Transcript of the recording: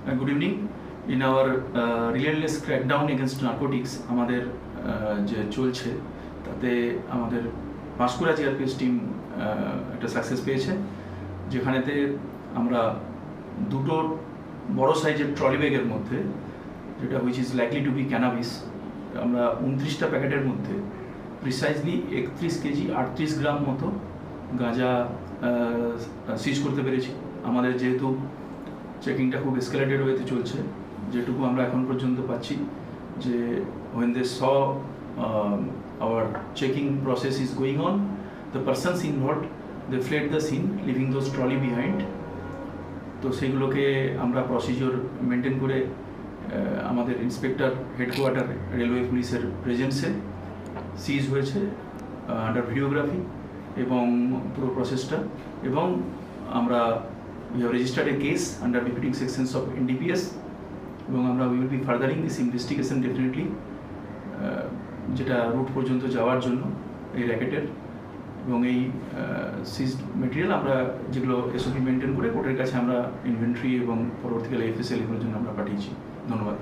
Good evening. In our relentless crackdown against narcotics, আমাদের যে চলছে তাতে আমাদের পাঁশকুড়া জিআরপিএস টিম একটা সাকসেস পেয়েছে, যেখানেতে আমরা দুটো বড় সাইজের ট্রলি ব্যাগের মধ্যে, যেটা which is likely to be cannabis, আমরা 29টা প্যাকেটের মধ্যে প্রিসাইজলি 31 কেজি 38 গ্রাম মতো গাঁজা সিজ করতে পেরেছি। আমাদের যেহেতু চেকিংটা খুব এসকেলেটেড ওয়েতে চলছে, যেটুকু আমরা এখন পর্যন্ত পাচ্ছি যে when they saw our checking process is going on, the persons involved they fled the scene leaving those trolley behind. তো সেগুলোকে আমরা প্রসিজিওর মেনটেন করে আমাদের ইন্সপেক্টর হেডকোয়ার্টার রেলওয়ে পুলিশের প্রেজেন্সে সিজ হয়েছে আন্ডার ভিডিওগ্রাফি এবং পুরো প্রসেসটা, এবং আমরা we have registered a case under befitting sections of NDPS এবং আমরা we will be furthering this investigation definitely, যেটা রুট পর্যন্ত যাওয়ার জন্য এই র্যাকেটের, এবং এই সিজড মেটেরিয়াল আমরা যেগুলো এসওপি মেনটেন করে কোর্টের কাছে আমরা ইনভেন্টরি এবং পরবর্তীকালে এফএসএল এগুলোর জন্য আমরা পাঠিয়েছি। ধন্যবাদ।